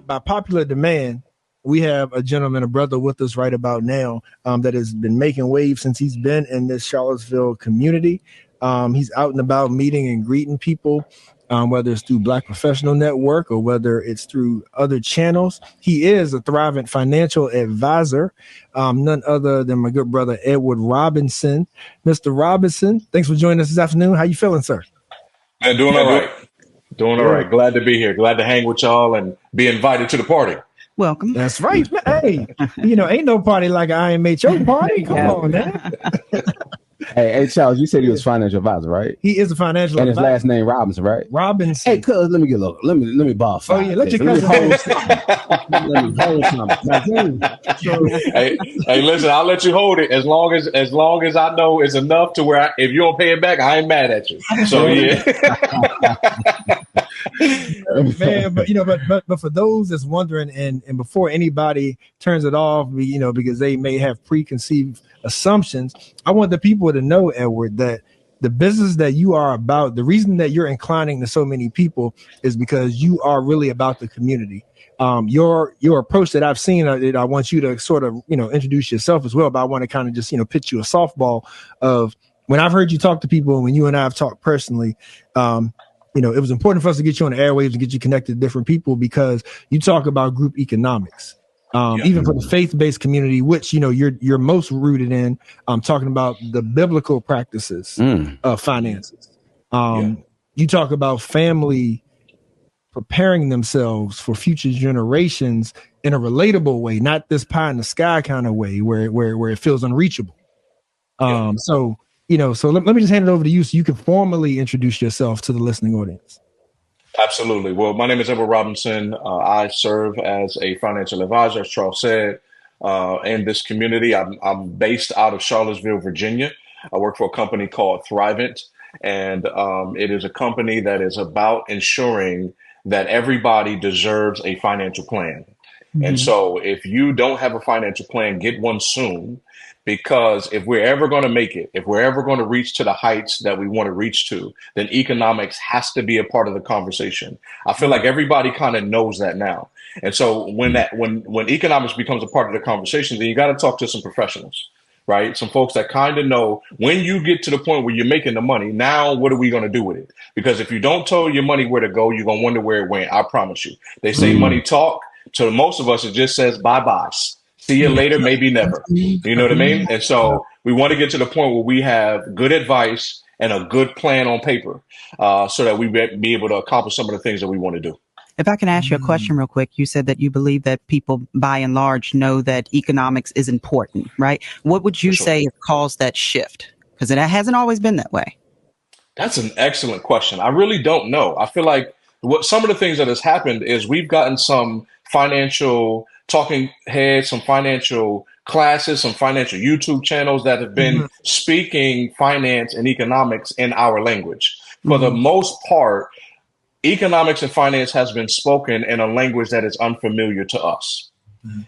By popular demand, we have a gentleman, a brother with us right about now that has been making waves since he's been in this Charlottesville community. He's out and about meeting and greeting people, whether it's through Black Professional Network or whether it's through other channels. He is a Thrivent financial advisor, none other than my good brother, Edward Robinson. Mr. Robinson, thanks for joining us this afternoon. How you feeling, sir? Man, doing all right. Doing all right. Glad to be here. Glad to hang with y'all and be invited to the party. Welcome. That's right. Hey, ain't no party like an IMHO party. Come on, man. Hey, Charles, you said he was financial advisor, right? He is a financial advisor. And advisor. his last name Robinson, right? Robinson. Hey, cuz, let me get a little. Let me borrow five. Oh yeah, let your cousin hold something. Hey, listen, I'll let you hold it as long as I know it's enough to where if you don't pay it back, I ain't mad at you. So yeah. Man, but for those that's wondering, and before anybody turns it off, because they may have preconceived assumptions, I want the people to know, Edward, that the business that you are about, the reason that you're inclining to so many people is because you are really about the community. Your approach that I've seen, I want you to sort of, introduce yourself as well, but I want to kind of just, pitch you a softball of when I've heard you talk to people, when you and I have talked personally, it was important for us to get you on the airwaves and get you connected to different people because you talk about group economics. Even for the faith-based community, which you're most rooted in, talking about the biblical practices of finances. You talk about family preparing themselves for future generations in a relatable way, not this pie in the sky kind of way where it feels unreachable. So let me just hand it over to you so you can formally introduce yourself to the listening audience. Absolutely. Well, my name is Edward Robinson. I serve as a financial advisor, as Charles said, in this community. I'm based out of Charlottesville, Virginia. I work for a company called Thrivent, and it is a company that is about ensuring that everybody deserves a financial plan. Mm-hmm. And so if you don't have a financial plan, get one soon. Because if we're ever going to make it, if we're ever going to reach to the heights that we want to reach to, then economics has to be a part of the conversation. I feel like everybody kind of knows that now. And so when economics becomes a part of the conversation, then you got to talk to some professionals, right? Some folks that kind of know when you get to the point where you're making the money, now what are we going to do with it? Because if you don't tell your money where to go, you're going to wonder where it went. I promise you. They say money talk. To most of us, it just says bye-bye. See you later, maybe never. You know what I mean? And so we want to get to the point where we have good advice and a good plan on paper so that we be able to accomplish some of the things that we want to do. If I can ask you a question real quick, you said that you believe that people by and large know that economics is important, right? What would you say caused that shift? Because it hasn't always been that way. That's an excellent question. I really don't know. I feel like some of the things that has happened is we've gotten some financial talking heads, some financial classes, some financial YouTube channels that have been speaking finance and economics in our language. For the most part, economics and finance has been spoken in a language that is unfamiliar to us.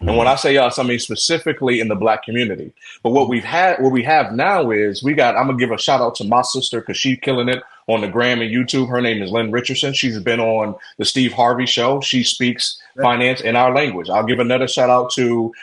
And when I say us, I mean specifically in the Black community. But what we have now is I'm gonna give a shout out to my sister because she's killing it on the gram and YouTube. Her name is Lynn Richardson. She's been on the Steve Harvey show. She speaks finance in our language. I'll give another shout out to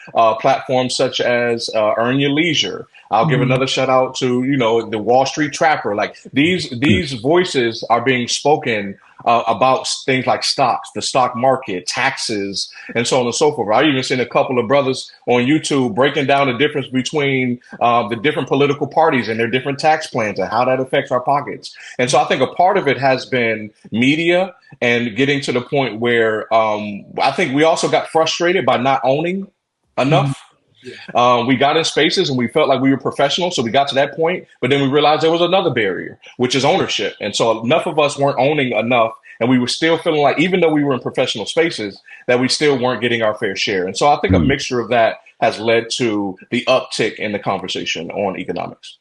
platforms such as Earn Your Leisure. I'll give another shout out to, the Wall Street Trapper. Like these voices are being spoken about things like stocks, the stock market, taxes, and so on and so forth. I've even seen a couple of brothers on YouTube breaking down the difference between the different political parties and their different tax plans and how that affects our pockets. And so I think a part of it has been media and getting to the point where I think we also got frustrated by not owning enough. We got in spaces and we felt like we were professional. So we got to that point, but then we realized there was another barrier, which is ownership. And so enough of us weren't owning enough. And we were still feeling like, even though we were in professional spaces, that we still weren't getting our fair share. And so I think a mixture of that has led to the uptick in the conversation on economics.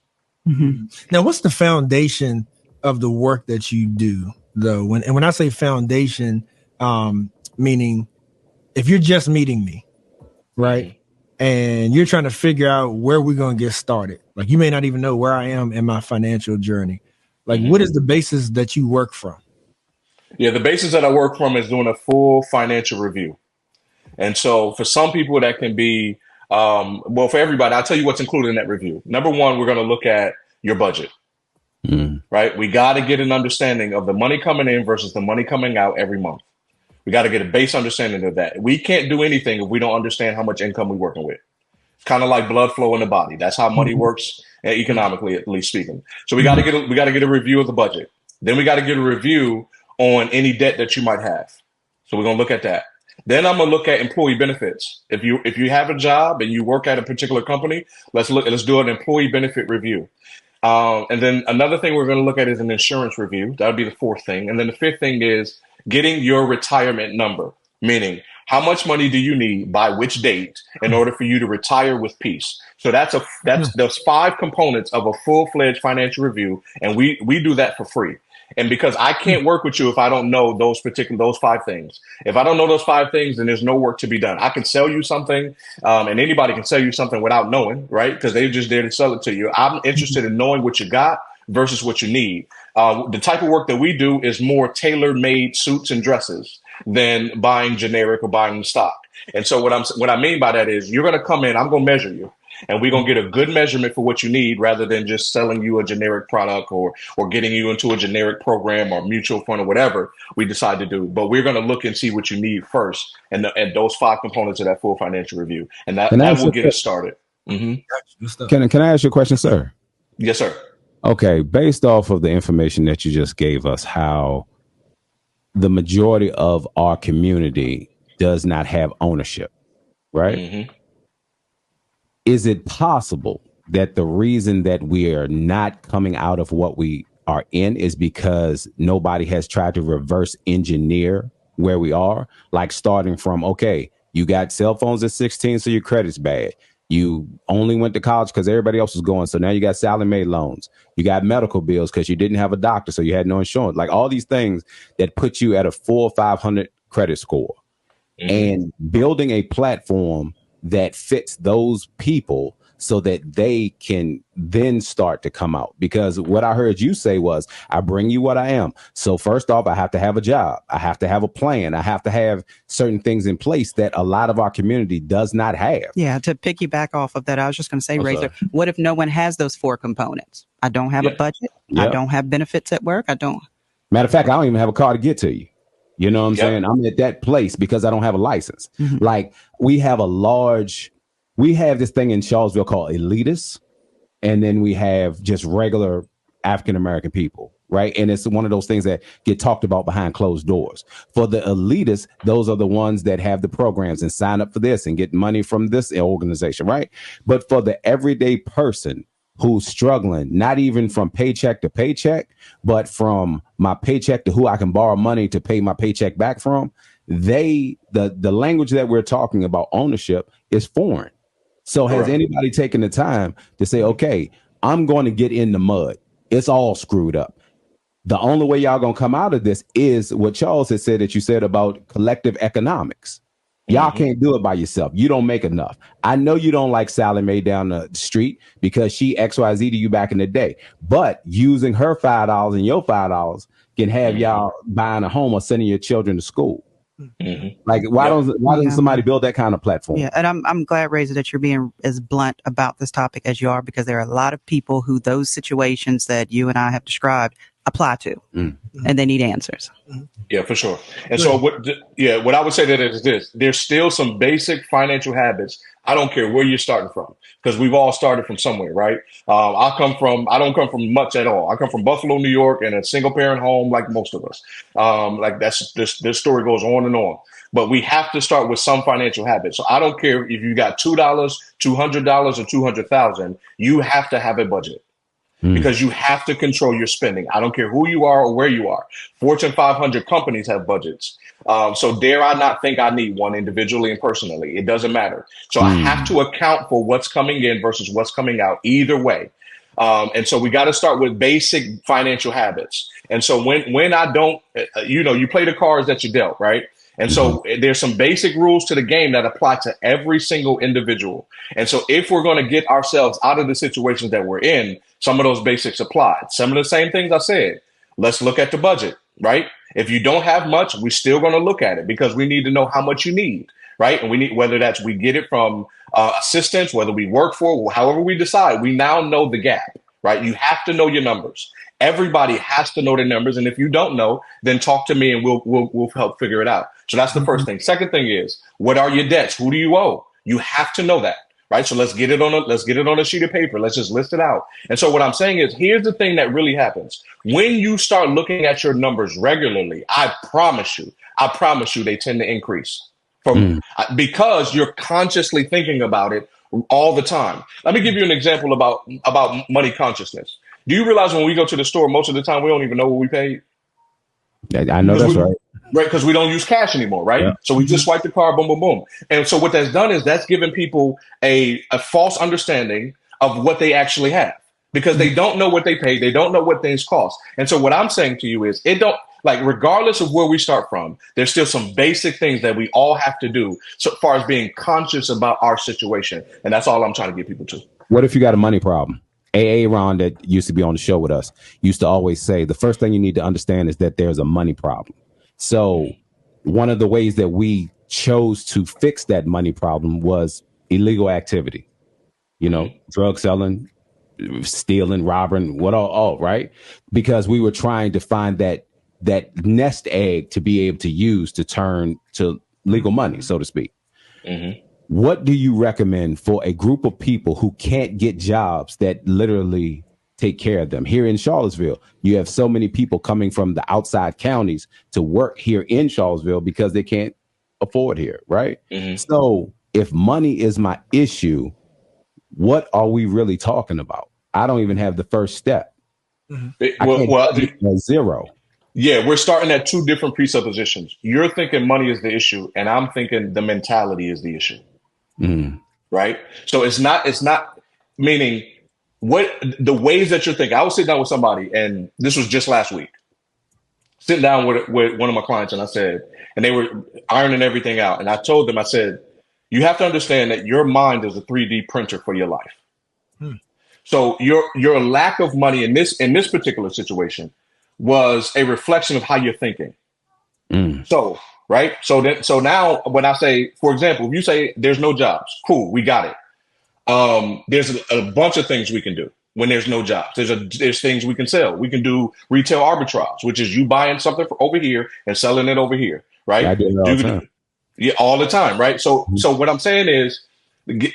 Now, what's the foundation of the work that you do, though? When I say foundation, meaning if you're just meeting me, right? And you're trying to figure out where we're going to get started. Like you may not even know where I am in my financial journey. Like what is the basis that you work from? Yeah, the basis that I work from is doing a full financial review. And so for some people that can be, well, for everybody, I'll tell you what's included in that review. Number one, we're going to look at your budget, right? We got to get an understanding of the money coming in versus the money coming out every month. We got to get a base understanding of that. We can't do anything if we don't understand how much income we're working with. It's kind of like blood flow in the body. That's how money works economically, at least speaking. So we got to get a review of the budget. Then we got to get a review on any debt that you might have. So we're going to look at that. Then I'm going to look at employee benefits. If you have a job and you work at a particular company, let's do an employee benefit review. And then another thing we're going to look at is an insurance review. That would be the fourth thing. And then the fifth thing is getting your retirement number, meaning how much money do you need by which date in order for you to retire with peace? So that's those 5 components of a full-fledged financial review, and we do that for free. And because I can't work with you if I don't know those 5 things. If I don't know those 5 things, then there's no work to be done. I can sell you something, and anybody can sell you something without knowing, right? Because they're just there to sell it to you. I'm interested in knowing what you got versus what you need. The type of work that we do is more tailor-made suits and dresses than buying generic or buying stock. And so what I mean by that is you're going to come in, I'm going to measure you. And we're going to get a good measurement for what you need rather than just selling you a generic product or getting you into a generic program or mutual fund or whatever we decide to do. But we're going to look and see what you need first and those 5 components of that full financial review. And that will get us started. Mm-hmm. Can I ask you a question, sir? Yes, sir. Okay. Based off of the information that you just gave us, how the majority of our community does not have ownership, right? Mm-hmm. Is it possible that the reason that we are not coming out of what we are in is because nobody has tried to reverse engineer where we are? Like starting from, okay, you got cell phones at 16, so your credit's bad. You only went to college because everybody else was going. So now you got Sallie Mae loans. You got medical bills because you didn't have a doctor, so you had no insurance. Like all these things that put you at a 400 or 500 credit score. Mm-hmm. And building a platform that fits those people so that they can then start to come out. Because what I heard you say was, I bring you what I am. So first off, I have to have a job. I have to have a plan. I have to have certain things in place that a lot of our community does not have. Yeah, to piggyback off of that, I was just going to say, Razor, what if no one has those 4 components? I don't have a budget. I don't have benefits at work. I don't. Matter of fact, I don't even have a car to get to you. You know what I'm saying? I'm at that place because I don't have a license. Mm-hmm. Like we have this thing in Charlottesville called elitists. And then we have just regular African-American people, right? And it's one of those things that get talked about behind closed doors. For the elitists, those are the ones that have the programs and sign up for this and get money from this organization, right? But for the everyday person who's struggling, not even from paycheck to paycheck, but from my paycheck to who I can borrow money to pay my paycheck back from, the language that we're talking about ownership is foreign. So has anybody taken the time to say, okay, I'm going to get in the mud. It's all screwed up. The only way y'all going to come out of this is what Charles has said that you said about collective economics. Y'all can't do it by yourself. You don't make enough. I know you don't like Sallie Mae down the street because she XYZ to you back in the day. But using her $5 and your $5 can have y'all buying a home or sending your children to school. Mm-hmm. Like why doesn't somebody build that kind of platform? Yeah, and I'm glad, Razor, that you're being as blunt about this topic as you are, because there are a lot of people who those situations that you and I have described apply to, and they need answers. Yeah, for sure. And so what I would say that is this: there's still some basic financial habits. I don't care where you're starting from, because we've all started from somewhere, right? I don't come from much at all. I come from Buffalo, New York, in a single parent home, like most of us. Like this story goes on and on. But we have to start with some financial habits. So I don't care if you got $2, $200, or 200,000. You have to have a budget. Because you have to control your spending. I don't care who you are or where you are. Fortune 500 companies have budgets. So dare I not think I need one individually and personally. It doesn't matter. So I have to account for what's coming in versus what's coming out either way. And so we got to start with basic financial habits. And so when I don't, you play the cards that you dealt, right? And so there's some basic rules to the game that apply to every single individual. And so if we're going to get ourselves out of the situations that we're in, some of those basics apply. Some of the same things I said. Let's look at the budget. right? If you don't have much, we're still going to look at it because we need to know how much you need, right? And we need, whether that's we get it from assistance, whether we work for, however we decide, we now know the gap, right? You have to know your numbers. Everybody has to know their numbers. And if you don't know, then talk to me and we'll help figure it out. So that's the first thing. Second thing is, what are your debts? Who do you owe? You have to know that. Right. So let's get it on a sheet of paper. Let's just list it out. And so what I'm saying is, here's the thing that really happens. When you start looking at your numbers regularly, I promise you, they tend to increase because you're consciously thinking about it all the time. Let me give you an example about money consciousness. Do you realize when we go to the store, most of the time we don't even know what we paid? I know that's right. Right, because we don't use cash anymore, right? Yeah. So we just swipe the card, boom, boom, boom. And so what that's done is that's given people a false understanding of what they actually have because they don't know what they pay. They don't know what things cost. And so what I'm saying to you is regardless of where we start from, there's still some basic things that we all have to do so far as being conscious about our situation. And that's all I'm trying to get people to. What if you got a money problem? Ron, that used to be on the show with us, used to always say the first thing you need to understand is that there's a money problem. So one of the ways that we chose to fix that money problem was illegal activity, drug selling, stealing, robbing, all right? Because we were trying to find that nest egg to be able to use to turn to legal money, so to speak. Mm-hmm. What do you recommend for a group of people who can't get jobs that literally take care of them? Here in Charlottesville, you have so many people coming from the outside counties to work here in Charlottesville because they can't afford here, right? Mm-hmm. So if money is my issue, what are we really talking about? I don't even have the first step. Mm-hmm. Zero. Yeah, we're starting at two different presuppositions. You're thinking money is the issue, and I'm thinking the mentality is the issue. Mm-hmm. Right? So it's not meaning what the ways that you're thinking. I was sitting down with somebody, and this was just last week, sitting down with one of my clients, and I said, and they were ironing everything out. And I told them, I said, you have to understand that your mind is a 3D printer for your life. So your lack of money in this particular situation was a reflection of how you're thinking. So, right. So now when I say, for example, if you say there's no jobs, cool, we got it. There's a bunch of things we can do when there's no jobs. There's things we can sell. We can do retail arbitrage, which is you buying something over here and selling it over here. Right. I do all the time. Yeah, all the time. Right. So what I'm saying is,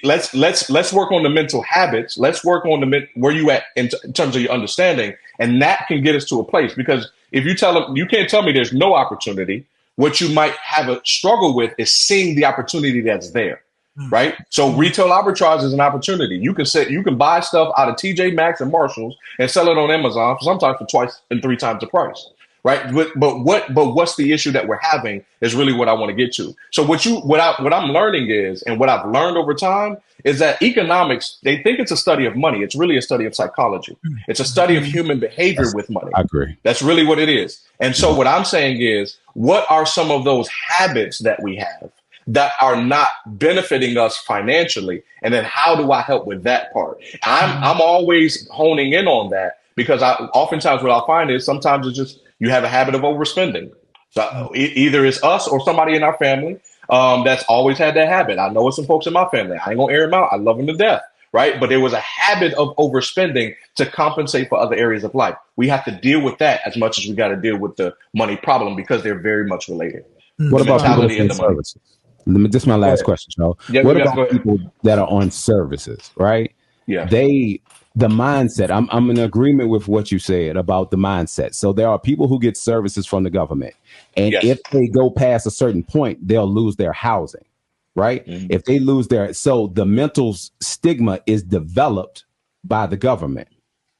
let's work on the mental habits. Let's work on where you at in terms of your understanding. And that can get us to a place, because if you tell them, you can't tell me there's no opportunity. What you might have a struggle with is seeing the opportunity that's there. Right. So retail arbitrage is an opportunity. You can buy stuff out of TJ Maxx and Marshalls and sell it on Amazon sometimes for 2 and 3 times the price. Right. But what's the issue that we're having is really what I want to get to. So what I'm learning is, and what I've learned over time is that economics, they think it's a study of money. It's really a study of psychology. It's a study of human behavior with money. I agree. That's really what it is. And so what I'm saying is, what are some of those habits that we have that are not benefiting us financially? And then how do I help with that part? I'm always honing in on that, because oftentimes what I'll find is sometimes it's just, you have a habit of overspending. So either it's us or somebody in our family that's always had that habit. I know it's some folks in my family. I ain't gonna air them out. I love them to death, right? But there was a habit of overspending to compensate for other areas of life. We have to deal with that as much as we got to deal with the money problem, because they're very much related. What about people in services? This is my last question, Joe. Yeah, what about people that are on services, right? Yeah. The mindset, I'm in agreement with what you said about the mindset. So there are people who get services from the government, and if they go past a certain point, they'll lose their housing, right? Mm-hmm. If they lose so the mental stigma is developed by the government.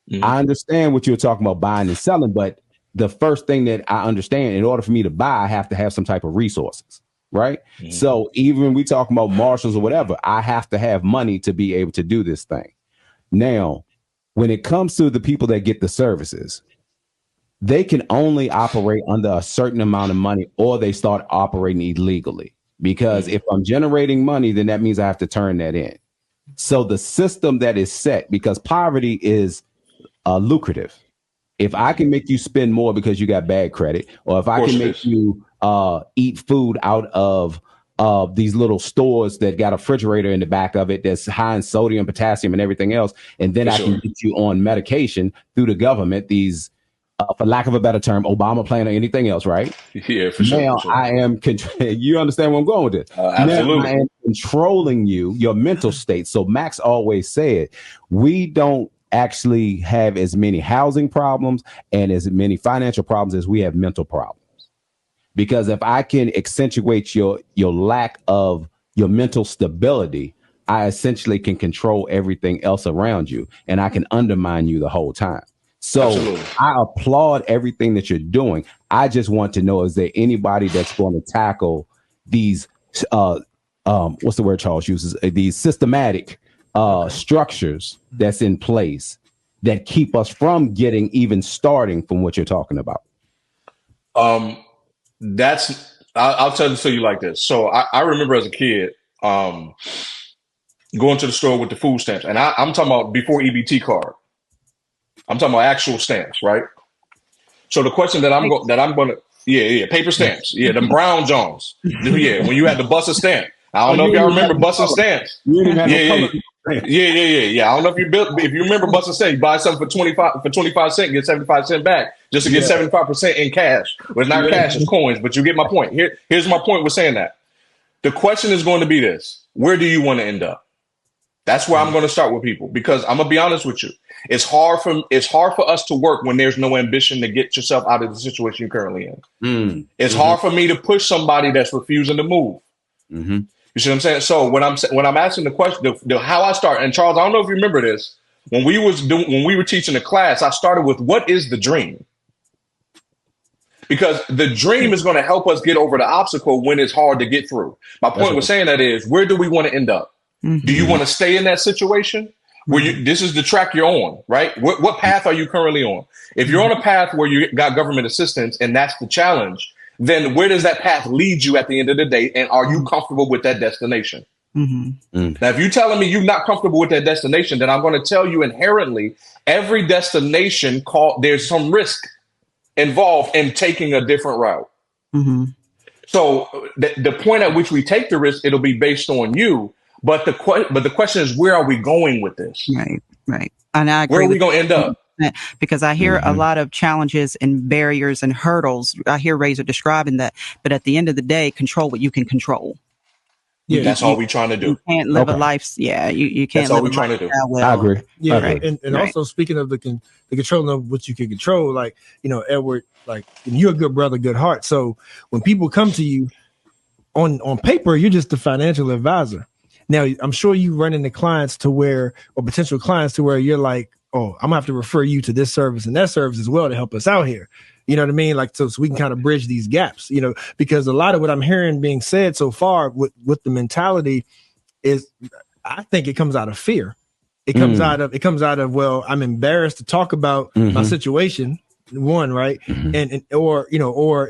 Mm-hmm. I understand what you're talking about, buying and selling, but the first thing that I understand, in order for me to buy, I have to have some type of resources, right? Mm-hmm. So even when we talk about Marshalls or whatever, I have to have money to be able to do this thing. Now, when it comes to the people that get the services, they can only operate under a certain amount of money, or they start operating illegally. Because if I'm generating money, then that means I have to turn that in. So the system that is set, because poverty is lucrative, If I can make you spend more because you got bad credit, or if I can make you eat food out of these little stores that got a refrigerator in the back of it that's high in sodium, potassium, and everything else, and then I can get you on medication through the government, these, for lack of a better term, Obama plan or anything else, right? Yeah, for sure. Now I am, you understand where I'm going with this? Absolutely. Now I am controlling your mental state. So Max always said, we don't actually have as many housing problems and as many financial problems as we have mental problems. Because if I can accentuate your lack of your mental stability, I essentially can control everything else around you, and I can undermine you the whole time. So absolutely. I applaud everything that you're doing. I just want to know, is there anybody that's going to tackle these, what's the word Charles uses? These systematic structures that's in place that keep us from getting even starting from what you're talking about? I'll tell it to you like this. So I remember as a kid going to the store with the food stamps, and I'm talking about before EBT card. I'm talking about actual stamps, right? So the question that I'm going to paper stamps, them brown Jones, when you had the bus a stamp. I don't know if y'all remember busing stamps. Yeah. I don't know if you remember busing stamps. You buy something for 25 cents, get 75 cents back just to get 75% in cash. Well, it's not cash, it's coins, but you get my point. Here's my point with saying that. The question is going to be this: where do you want to end up? That's where I'm going to start with people, because I'm gonna be honest with you. It's hard for us to work when there's no ambition to get yourself out of the situation you're currently in. It's hard for me to push somebody that's refusing to move. You see what I'm saying? So when I'm asking the question, how I start, and Charles, I don't know if you remember this, when we were teaching a class, I started with, what is the dream? Because the dream is going to help us get over the obstacle when it's hard to get through. My point with saying that is, where do we want to end up? Do you want to stay in that situation where this is the track you're on, right? What path are you currently on? If you're on a path where you got government assistance and that's the challenge, then where does that path lead you at the end of the day? And are you comfortable with that destination? Now, if you're telling me you're not comfortable with that destination, then I'm going to tell you inherently, every destination there's some risk involved in taking a different route. So the point at which we take the risk, it'll be based on you. But the question is, where are we going with this? Right. And I agree. Where are we going to end up? Because I hear a lot of challenges and barriers and hurdles. I hear Razor describing that. But at the end of the day, control what you can control. Yeah, that's all we're trying to do. You can't live a life. Yeah, you can't. That's all we're trying to do. Well. I agree. Yeah, and also speaking of the control of what you can control, like, Edward, like, you're a good brother, good heart. So when people come to you on paper, you're just the financial advisor. Now, I'm sure you run into clients or potential clients to where you're like, oh, I'm gonna have to refer you to this service and that service as well to help us out here. You know what I mean? Like, so we can kind of bridge these gaps, because a lot of what I'm hearing being said so far with the mentality is, I think it comes out of fear. It comes out of, well, I'm embarrassed to talk about my situation. One, right. Or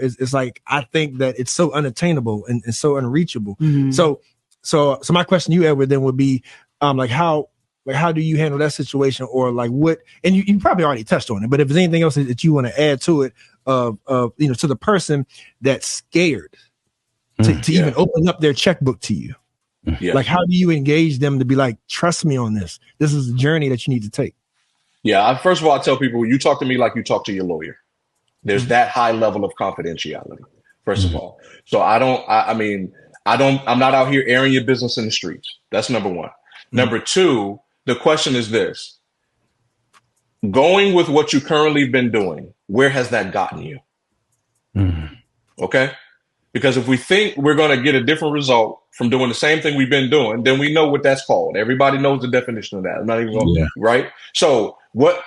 it's like, I think that it's so unattainable and so unreachable. So my question to you, Edward, then would be, how do you handle that situation, or like what? And you probably already touched on it, but if there's anything else that you want to add to it, to the person that's scared to even open up their checkbook to you, like, how do you engage them to be like, trust me on this? This is a journey that you need to take. Yeah, first of all, I tell people, you talk to me like you talk to your lawyer. There's that high level of confidentiality. First of all, so I'm not out here airing your business in the streets. That's number one. Number two, the question is this: going with what you currently been doing, where has that gotten you? Okay? Because if we think we're going to get a different result from doing the same thing we've been doing, then we know what that's called. Everybody knows the definition of that. I'm not even going to, right? So what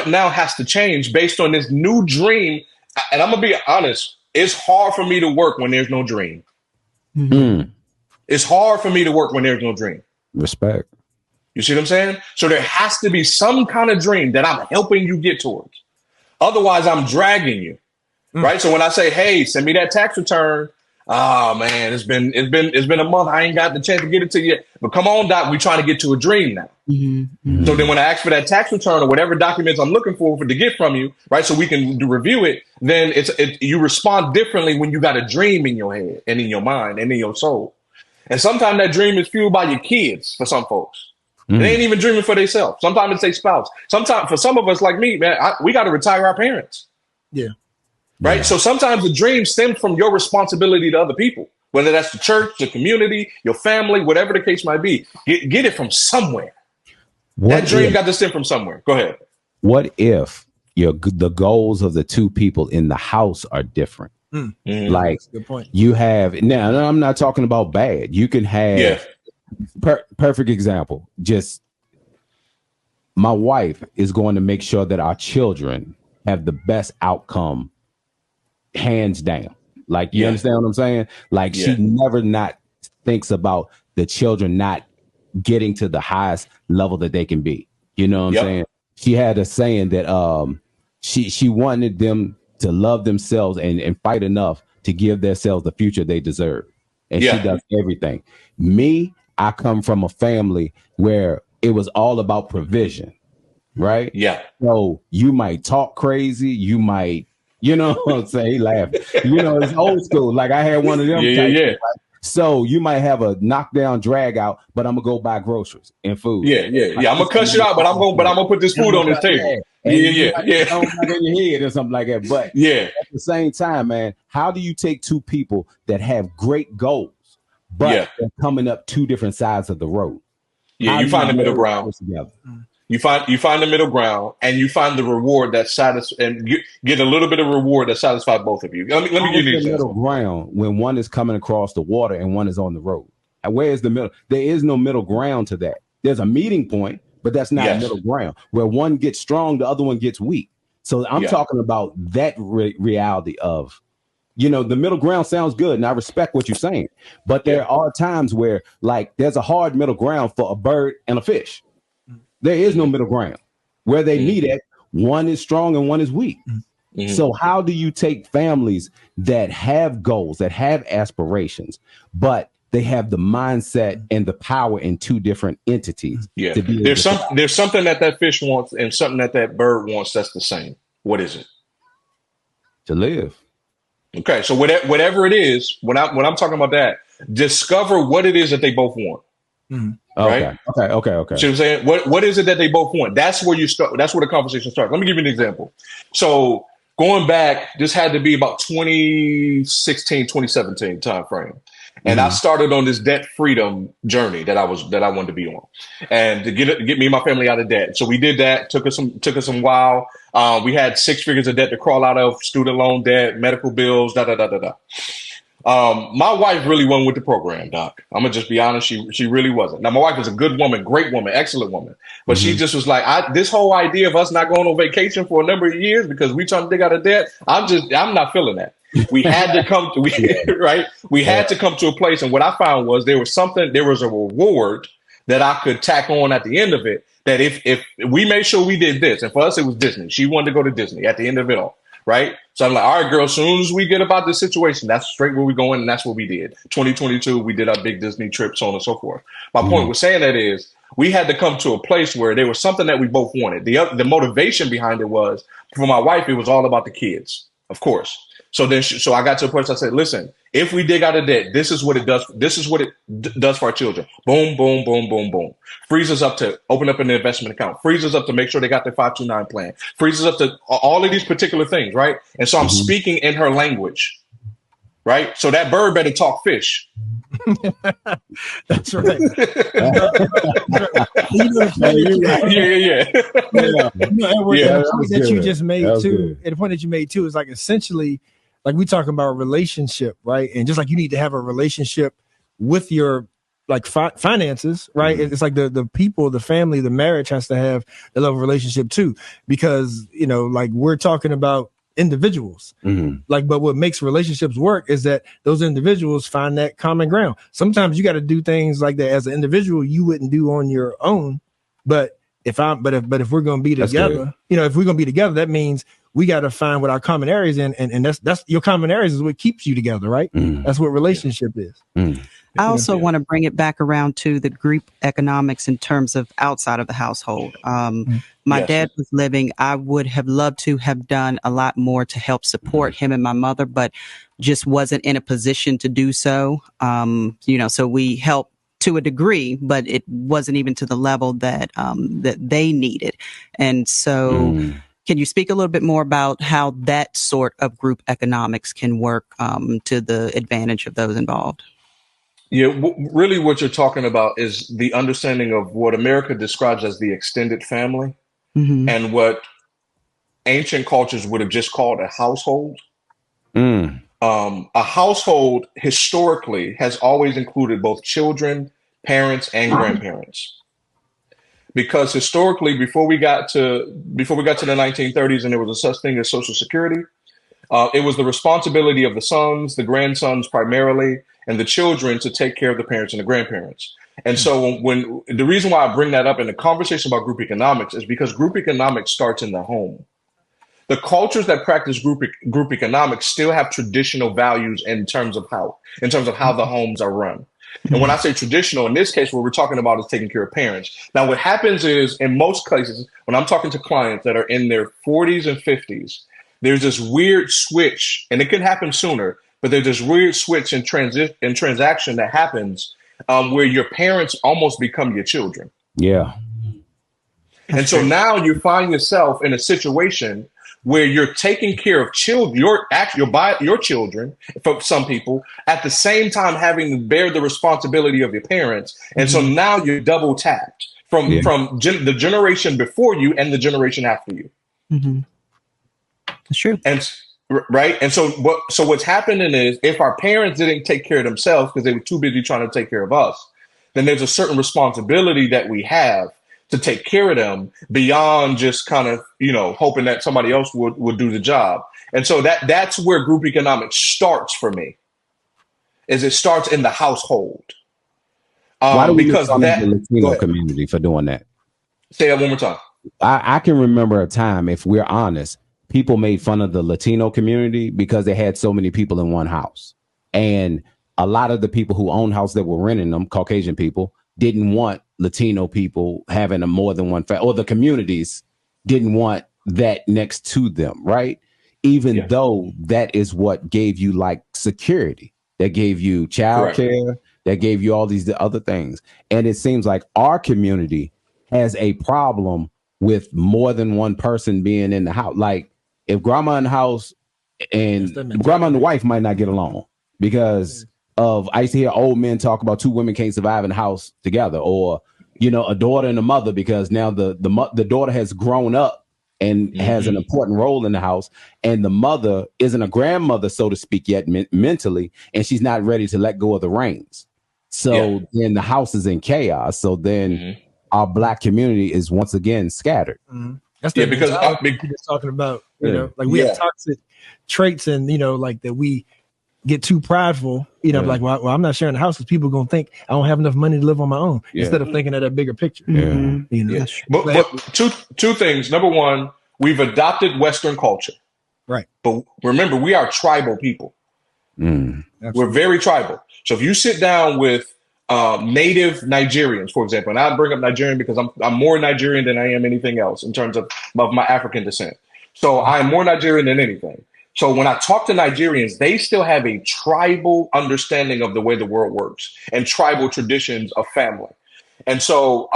now has to change based on this new dream? And I'm going to be honest, it's hard for me to work when there's no dream. It's hard for me to work when there's no dream. Respect. You see what I'm saying? So there has to be some kind of dream that I'm helping you get towards. Otherwise, I'm dragging you. Right? So when I say, hey, send me that tax return, Oh man, it's been a month. I ain't got the chance to get it to you yet. But come on, Doc, we trying to get to a dream now. So then when I ask for that tax return or whatever documents I'm looking for to get from you, right, so we can review it, then you respond differently when you got a dream in your head and in your mind and in your soul. And sometimes that dream is fueled by your kids for some folks. They ain't even dreaming for themselves. Sometimes it's their spouse. Sometimes for some of us like me, man, we got to retire our parents. Yeah. Right. So sometimes the dream stems from your responsibility to other people, whether that's the church, the community, your family, whatever the case might be. Get it from somewhere. That dream got to stem from somewhere. Go ahead. What if the goals of the two people in the house are different? Like, good point. You have now, I'm not talking about bad. You can have perfect example. Just my wife is going to make sure that our children have the best outcome, hands down. Like, you understand what I'm saying? Like, she never not thinks about the children not getting to the highest level that they can be. You know what I'm saying? She had a saying that she wanted them to love themselves and fight enough to give themselves the future they deserve. And she does everything. Me, I come from a family where it was all about provision, right? Yeah. So you might talk crazy, you might, you know what I'm saying? He laughed. You know, it's old school. Like I had one of them. Right? So you might have a knockdown drag out, but I'm gonna go buy groceries and food. I'm gonna cuss you out, but I'm gonna put this food on this table. Like in your head or something like that. But at the same time, man, how do you take two people that have great goals, but they're coming up two different sides of the road? You find the middle ground. You find the middle ground, and you find the reward that and get a little bit of reward that satisfies both of you. Let me give you the middle ground when one is coming across the water and one is on the road. And where is the middle? There is no middle ground to that. There's a meeting point, but that's not a middle ground where one gets strong, the other one gets weak. So I'm talking about that reality of, you know, the middle ground sounds good, and I respect what you're saying, but there are times where, like, there's a hard middle ground for a bird and a fish. There is no middle ground. Where they meet at, one is strong and one is weak. So how do you take families that have goals, that have aspirations, but they have the mindset and the power in two different entities? There's something that fish wants and something that bird wants that's the same. What is it? To live. Okay, so whatever it is, when I'm talking about that, discover what it is that they both want. Right? Okay. See what I'm saying? What is it that they both want? That's where you start. That's where the conversation starts. Let me give you an example. So going back, this had to be about 2016, 2017 time frame. And I started on this debt freedom journey that I wanted to be on, and to get me and my family out of debt. So we did that. Took us some while. We had 6 figures of debt to crawl out of: student loan debt, medical bills, My wife really wasn't with the program, Doc. I'm gonna just be honest. She really wasn't. Now, my wife was a good woman, great woman, excellent woman, but she just was like, this whole idea of us not going on vacation for a number of years because we trying to dig out of debt. I'm not feeling that. We had to come to We had to come to a place, and what I found was there was a reward that I could tack on at the end of it. That if we made sure we did this, and for us it was Disney. She wanted to go to Disney at the end of it all. Right. So I'm like, all right, girl, as soon as we get about this situation, that's straight where we're going. And that's what we did. 2022, we did our big Disney trip, so on and so forth. My point with saying that is we had to come to a place where there was something that we both wanted. The motivation behind it was, for my wife, it was all about the kids, of course. So I got to a place I said, listen, if we dig out of debt, this is what it does. This is what it does for our children. Boom, boom, boom, boom, boom. Frees us up to open up an investment account. Frees us up to make sure they got their 529 plan. Frees us up to all of these particular things, right? And so I'm speaking in her language, right? So that bird better talk fish. That's right. That you just made too. And the point that you made too is like essentially, like we talking about a relationship, right? And just like you need to have a relationship with your like finances, right? It's like the people, the family, the marriage has to have a level of relationship too, because like we're talking about individuals, like, but what makes relationships work is that those individuals find that common ground. Sometimes you got to do things like that as an individual you wouldn't do on your own, but if we're going to be together, if we're going to be together, that means we got to find what our common areas in, and that's your common areas is what keeps you together, right? That's what relationship is. I also want to bring it back around to the group economics in terms of outside of the household. My dad was living. I would have loved to have done a lot more to help support him and my mother, but just wasn't in a position to do so. So we helped to a degree, but it wasn't even to the level that that they needed. And so can you speak a little bit more about how that sort of group economics can work to the advantage of those involved? Yeah, really what you're talking about is the understanding of what America describes as the extended family and what ancient cultures would have just called a household. A household historically has always included both children, parents, and grandparents. Because historically, before we got to the 1930s and there was a such thing as Social Security, it was the responsibility of the sons, the grandsons primarily, and the children to take care of the parents and the grandparents. And so when the reason why I bring that up in the conversation about group economics is because group economics starts in the home. The cultures that practice group economics still have traditional values in terms of how the homes are run. And when I say traditional, in this case, what we're talking about is taking care of parents. Now, what happens is, in most cases, when I'm talking to clients that are in their 40s and 50s, there's this weird switch, and it can happen sooner, but there's this weird switch in transaction that happens where your parents almost become your children. Yeah. And so now you find yourself in a situation where you're taking care of your children, for some people, at the same time having to bear the responsibility of your parents. And so now you're double tapped from the generation before you and the generation after you. That's true. And right. And so what's happening is, if our parents didn't take care of themselves because they were too busy trying to take care of us, then there's a certain responsibility that we have to take care of them beyond just kind of, hoping that somebody else would do the job. And so that's where group economics starts for me, is it starts in the household. Why do we make fun of the Latino community for doing that? Say that one more time. I can remember a time, if we're honest, people made fun of the Latino community because they had so many people in one house. And a lot of the people who own houses that were renting them, Caucasian people, didn't want Latino people having a more than one or the communities didn't want that next to them, right? Even though that is what gave you like security, that gave you childcare, that gave you all these other things. And it seems like our community has a problem with more than one person being in the house. Like if grandma in the house and grandma and the wife might not get along because I used to hear old men talk about two women can't survive in the house together, or, a daughter and a mother, because now the daughter has grown up and has an important role in the house. And the mother isn't a grandmother, so to speak, yet mentally, and she's not ready to let go of the reins. So then the house is in chaos. So then our Black community is once again scattered. That's because we're talking about, like we have toxic traits and, like that we get too prideful, like, well, I'm not sharing the house because people are going to think I don't have enough money to live on my own instead of thinking of that bigger picture. But two things. Number one, we've adopted Western culture. Right. But remember, we are tribal people. We're very tribal. So if you sit down with native Nigerians, for example, and I bring up Nigerian because I'm more Nigerian than I am anything else in terms of my African descent. So I am more Nigerian than anything. So when I talk to Nigerians, they still have a tribal understanding of the way the world works and tribal traditions of family. And so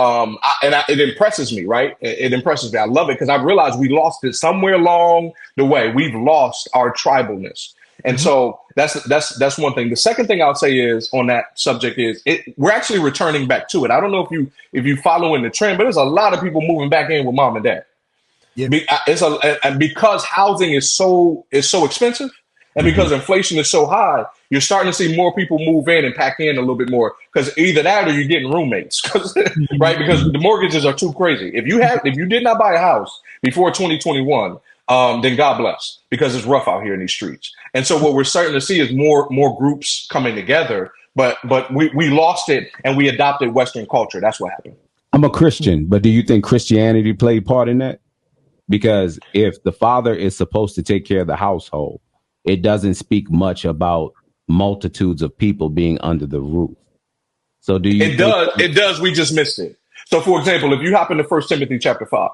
it impresses me, right? It impresses me. I love it because I realized we lost it somewhere along the way. We've lost our tribalness. And so that's one thing. The second thing I'll say is on that subject is we're actually returning back to it. I don't know if you follow in the trend, but there's a lot of people moving back in with mom and dad. Yeah. And because housing is so expensive and because inflation is so high, you're starting to see more people move in and pack in a little bit more because either that or you're getting roommates, right? Because the mortgages are too crazy. If you did not buy a house before 2021, then God bless, because it's rough out here in these streets. And so what we're starting to see is more groups coming together, but we lost it and we adopted Western culture. That's what happened. I'm a Christian, but do you think Christianity played part in that? because if the father is supposed to take care of the household, it doesn't speak much about multitudes of people being under the roof. So do you? It does. We just missed it. So, for example, if you hop into 1 Timothy chapter 5,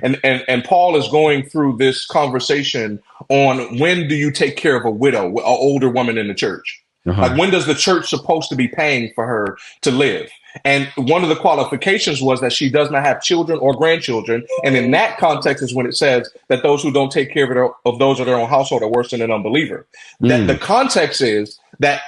and Paul is going through this conversation on when do you take care of a widow, an older woman in the church? Like, when does the church supposed to be paying for her to live? And one of the qualifications was that she does not have children or grandchildren. And in that context is when it says that those who don't take care of those of their own household are worse than an unbeliever. That the context is that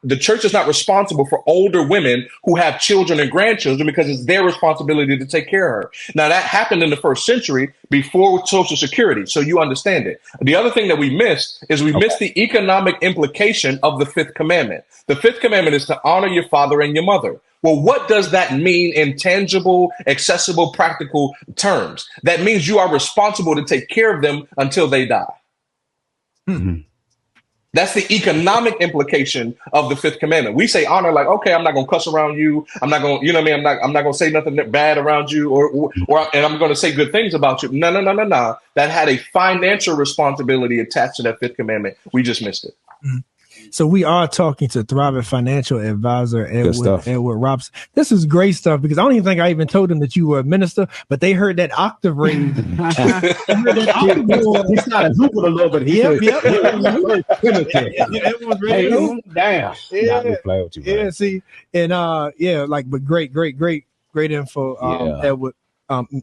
the church is not responsible for older women who have children and grandchildren, because it's their responsibility to take care of her. Now, that happened in the first century before Social Security, so you understand it. The other thing that we missed is missed the economic implication of the fifth commandment. The fifth commandment is to honor your father and your mother. Well, what does that mean in tangible, accessible, practical terms? That means you are responsible to take care of them until they die. Mm-hmm. That's the economic implication of the fifth commandment. We say honor, like, okay, I'm not going to cuss around you. I'm not going, you know what I mean? I'm not going to say nothing bad around you, and I'm going to say good things about you. No. That had a financial responsibility attached to that fifth commandment. We just missed it. Mm-hmm. So we are talking to Thrivent financial advisor Edward Robson. This is great stuff, because I don't even think I even told them that you were a minister, but they heard that octave raise. He started hooping a little bit. Yep. It was really damn. Yeah. See, and but great info. Edward.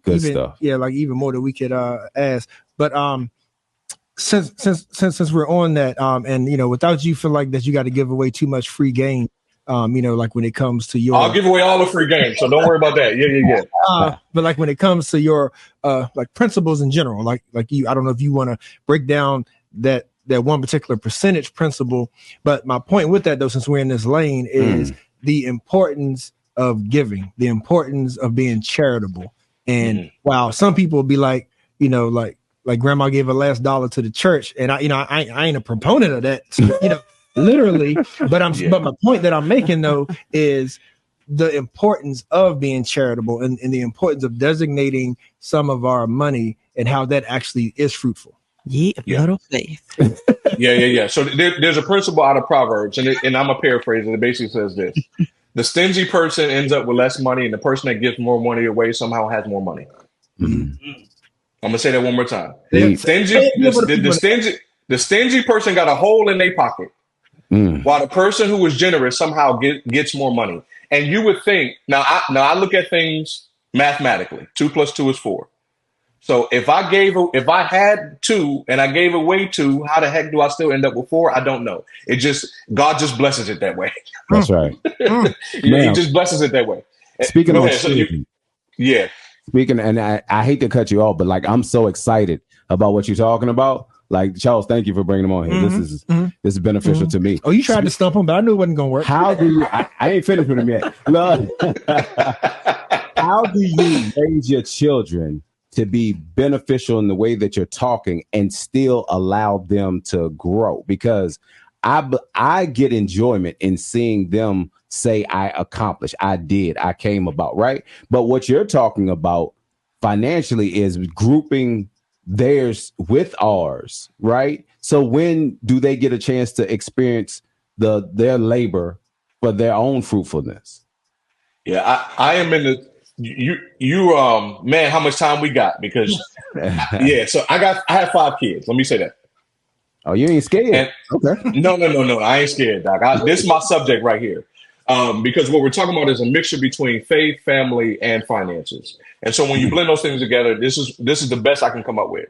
Good stuff. Yeah, like even more than we could ask, but since we're on that, and without you feel like that you got to give away too much free game, like when it comes to your, I'll give away all the free game, so don't worry about that. Yeah. But like when it comes to your like principles in general, like you, I don't know if you want to break down that one particular percentage principle, but my point with that, though, since we're in this lane, is the importance of giving, the importance of being charitable. And while some people will be like, like grandma gave her last dollar to the church, and I ain't a proponent of that, literally. But but my point that I'm making, though, is the importance of being charitable and the importance of designating some of our money and how that actually is fruitful. Little faith. Yeah. So there's a principle out of Proverbs, and I'm a paraphrase, and it basically says this: the stingy person ends up with less money, and the person that gives more money away somehow has more money. Mm-hmm. I'm gonna say that one more time. The stingy person got a hole in their pocket, while the person who was generous somehow gets more money. And you would think, now I look at things mathematically. 2 + 2 is 4. So if I had 2 and I gave away 2, how the heck do I still end up with 4? I don't know. God just blesses it that way. That's right. He just blesses it that way. Speaking of Speaking, and I hate to cut you off, but like I'm so excited about what you're talking about. Like, Charles, thank you for bringing them on here. This is beneficial to me. Oh, you tried to stump him, but I knew it wasn't going to work. How do you? I ain't finished with him yet. How do you raise your children to be beneficial in the way that you're talking and still allow them to grow? Because I get enjoyment in seeing them say, I accomplished, I did, I came about, right? But what you're talking about financially is grouping theirs with ours, right? So when do they get a chance to experience their labor for their own fruitfulness? Yeah, I am in the man, how much time we got? Because so I have 5 kids. Let me say that. Oh, you ain't scared? Okay. No. I ain't scared, Doc. This is my subject right here. Because what we're talking about is a mixture between faith, family, and finances. And so when you blend those things together, this is the best I can come up with.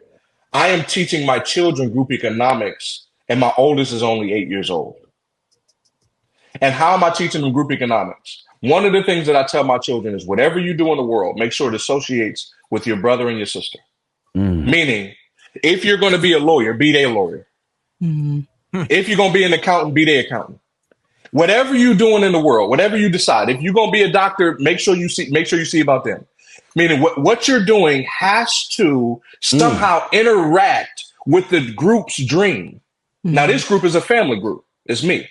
I am teaching my children group economics, and my oldest is only 8 years old. And how am I teaching them group economics? One of the things that I tell my children is whatever you do in the world, make sure it associates with your brother and your sister. Meaning, if you're going to be a lawyer, be their lawyer. If you're going to be an accountant, be their accountant. Whatever you're doing in the world, whatever you decide, if you're going to be a doctor, make sure you see about them. Meaning what you're doing has to somehow interact with the group's dream. Now, this group is a family group. It's me,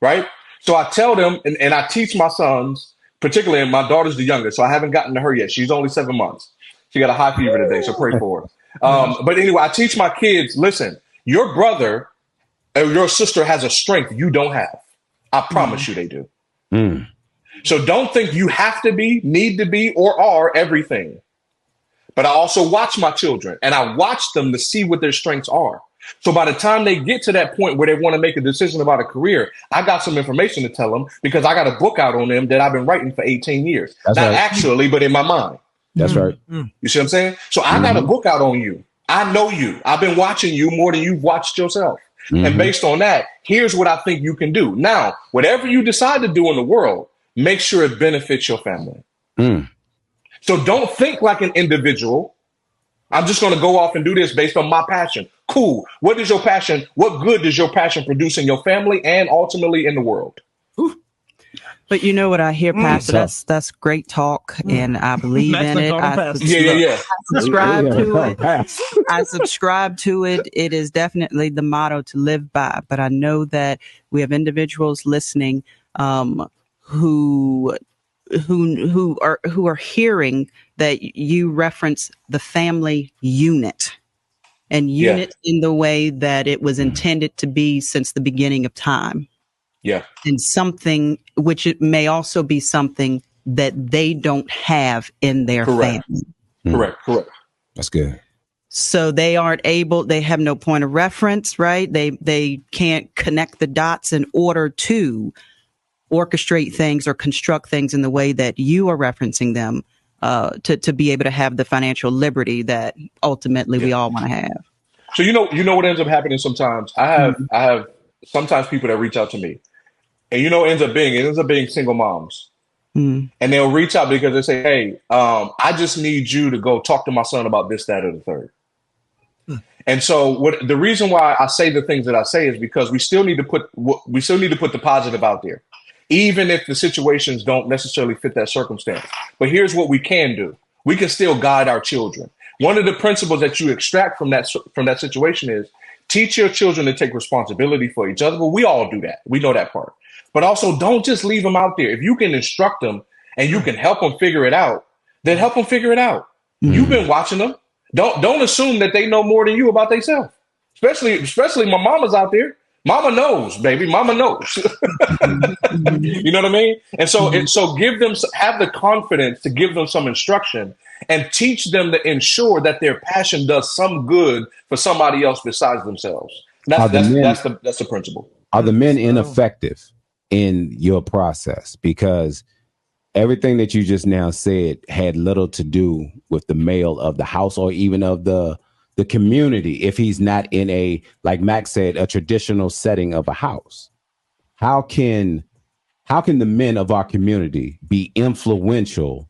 right? So I tell them, and I teach my sons, particularly, and my daughter's the youngest, so I haven't gotten to her yet. She's only 7 months. She got a high fever today, so pray for her. But anyway, I teach my kids, listen, your brother or your sister has a strength you don't have. I promise you they do. So don't think you have to be, need to be, or are everything. But I also watch my children, and I watch them to see what their strengths are. So by the time they get to that point where they want to make a decision about a career, I got some information to tell them because I got a book out on them that I've been writing for 18 years. Not actually, but in my mind. That's right. You see what I'm saying? So I got a book out on you. I know you. I've been watching you more than you've watched yourself. And based on that, here's what I think you can do. Now, whatever you decide to do in the world, make sure it benefits your family. So don't think like an individual. I'm just going to go off and do this based on my passion. Cool. What is your passion? What good does your passion produce in your family and ultimately in the world? But you know what I hear, Pastor? That's great talk, and I believe in it. I subscribe to it. I subscribe to it. It is definitely the motto to live by. But I know that we have individuals listening who are hearing that you reference the family unit. And unit in the way that it was intended to be since the beginning of time. Yeah. And something which it may also be something that they don't have in their family. Correct. That's good. So they aren't able, they have no point of reference, right? They can't connect the dots in order to orchestrate things or construct things in the way that you are referencing them. To be able to have the financial liberty that ultimately we all want to have. So you know what ends up happening sometimes. I have sometimes people that reach out to me, and it ends up being single moms, and they'll reach out because they say, "Hey, I just need you to go talk to my son about this, that, or the third." And so the reason why I say the things that I say is because we still need to put the positive out there. Even if the situations don't necessarily fit that circumstance. But here's what we can do. We can still guide our children. One of the principles that you extract from that situation is teach your children to take responsibility for each other. But we all do that. We know that part. But also don't just leave them out there. If you can instruct them and you can help them figure it out, then help them figure it out. You've been watching them. Don't assume that they know more than you about themselves. Especially my mama's out there. Mama knows, baby. Mama knows. You know what I mean? And so have the confidence to give them some instruction and teach them to ensure that their passion does some good for somebody else besides themselves. That's the principle. Are the men ineffective in your process? Because everything that you just now said had little to do with the male of the house or even of the community, if he's not in a, like Max said, a traditional setting of a house. How can the men of our community be influential,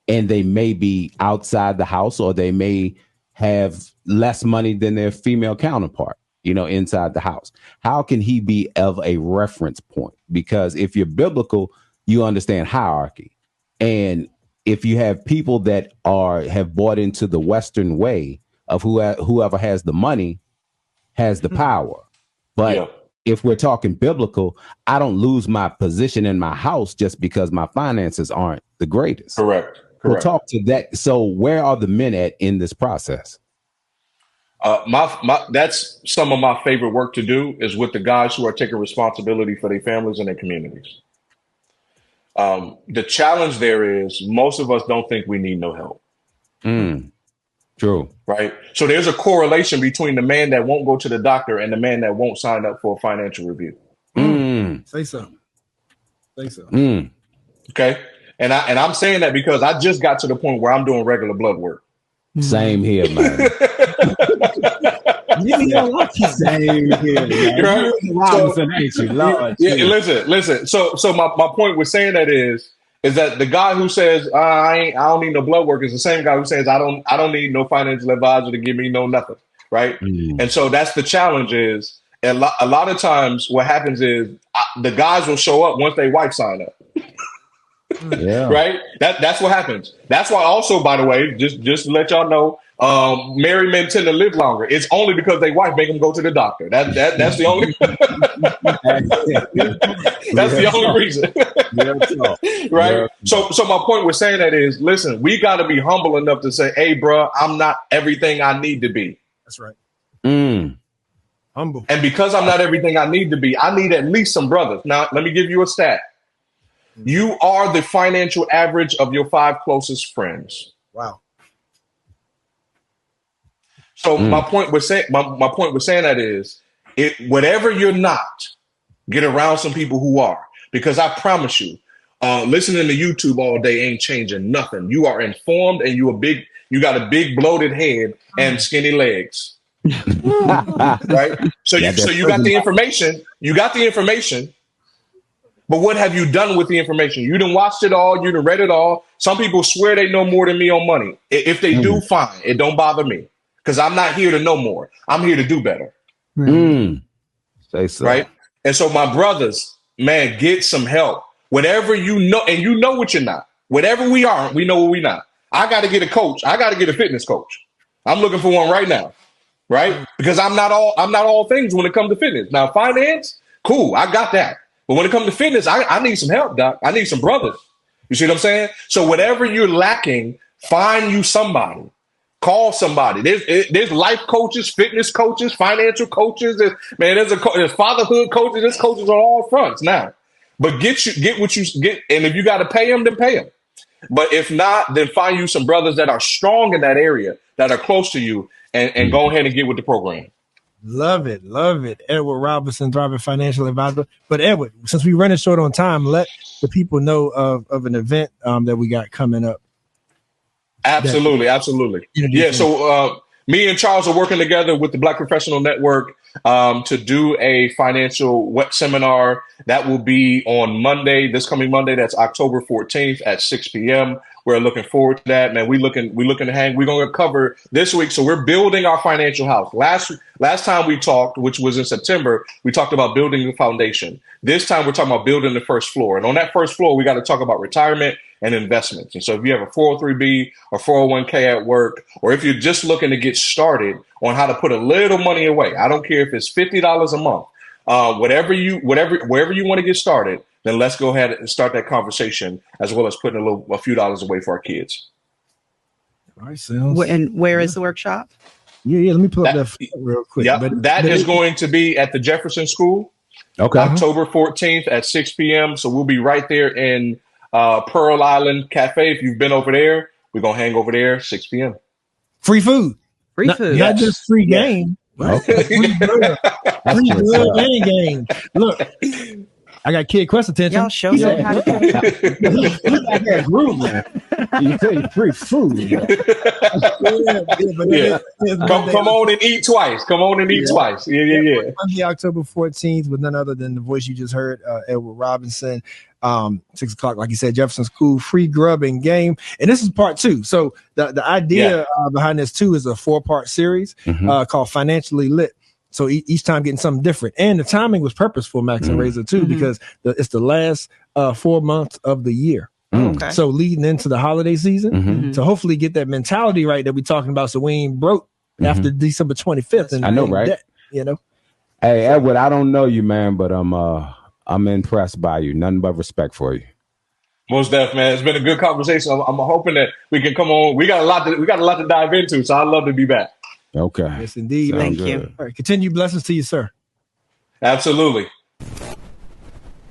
and they may be outside the house, or they may have less money than their female counterpart, inside the house? How can he be of a reference point? Because if you're biblical, you understand hierarchy. And if you have people that have bought into the Western way of whoever has the money has the power. But if we're talking biblical, I don't lose my position in my house just because my finances aren't the greatest. Correct. We'll talk to that. So where are the men at in this process? That's some of my favorite work to do is with the guys who are taking responsibility for their families and their communities. The challenge there is most of us don't think we need no help. True. Right. So there's a correlation between the man that won't go to the doctor and the man that won't sign up for a financial review. Say so. Okay. And I'm saying that because I just got to the point where I'm doing regular blood work. Same here, man. Same here, man. Right? Listen. So my point with saying that is that the guy who says I don't need no blood work is the same guy who says I don't need no financial advisor to give me no nothing, right? And so that's the challenge. Is a lot of times what happens is the guys will show up once their wife sign up. Yeah. Right. That's what happens. That's why also, by the way, just to let y'all know, Married men tend to live longer. It's only because their wife make them go to the doctor. That's the only. That's the only reason. Right. So my point with saying that is, listen, we got to be humble enough to say, hey, bro, I'm not everything I need to be. That's right. Humble. And because I'm not everything I need to be, I need at least some brothers. Now, let me give you a stat. You are the financial average of your 5 closest friends. Wow. So my point with saying that is, whatever you're not, get around some people who are, because I promise you, listening to YouTube all day ain't changing nothing. You are informed, and you got a big bloated head and skinny legs. Right? So you got the information. You got the information. But what have you done with the information? You done watched it all. You done read it all. Some people swear they know more than me on money. If they do, fine. It don't bother me, because I'm not here to know more. I'm here to do better. Say so. Right? And so my brothers, man, get some help. Whatever you know, and you know what you're not. Whatever we are, we know what we're not. I got to get a coach. I got to get a fitness coach. I'm looking for one right now. Right? Because I'm not all things when it comes to fitness. Now, finance, cool, I got that. But when it comes to fitness, I need some help, Doc. I need some brothers. You see what I'm saying? So whatever you're lacking, find you somebody. Call somebody. There's life coaches, fitness coaches, financial coaches. There's fatherhood coaches. There's coaches on all fronts now. But get what you get, and if you got to pay them, then pay them. But if not, then find you some brothers that are strong in that area, that are close to you, and go ahead and get with the program. Love it. Edward Robinson, Thrivent Financial Advisor. But Edward, since we're running short on time, let the people know of an event that we got coming up. Absolutely. Yeah. So me and Charles are working together with the Black Professional Network to do a financial seminar that will be on Monday, this coming Monday. That's October 14th at 6 p.m. We're looking forward to that, man. We're looking to hang. We're going to cover this week. So we're building our financial house. Last time we talked, which was in September, we talked about building the foundation. This time we're talking about building the first floor. And on that first floor, we got to talk about retirement and investments. And so if you have a 403B or 401k at work, or if you're just looking to get started on how to put a little money away, I don't care if it's $50 a month, wherever you want to get started, then let's go ahead and start that conversation, as well as putting a few dollars away for our kids. All right, sounds. And where is the workshop? Yeah. Let me pull up that real quick. Yeah, that is going to be at the Jefferson School. Okay. October 14th at 6 p.m. So we'll be right there in Pearl Island Cafe. If you've been over there, we're going to hang over there 6 p.m. Free food. Not just free game. Okay. Free blood and game. Look, I got Kid Quest attention. Y'all show them how to do that groove, man. You say free food. Come on and eat twice. Twice. Yeah. Monday, October 14th, with none other than the voice you just heard, Edward Robinson. 6 o'clock, like you said, Jefferson School, free grub and game. And this is part 2. So the idea behind this too is a 4-part series called Financially Lit. So each time getting something different. And the timing was purposeful, Max and Razor, too, because it's the last 4 months of the year. Okay. So leading into the holiday season to hopefully get that mentality right that we're talking about, so we ain't broke after December 25th. And I know, right? Debt, you know? Hey, Edward, I don't know you, man, but I'm impressed by you. Nothing but respect for you. Most definitely, man. It's been a good conversation. I'm hoping that we can come on. We got a lot to dive into, so I'd love to be back. Okay. Yes, indeed. Thank you. All right. Continue blessings to you, sir. Absolutely.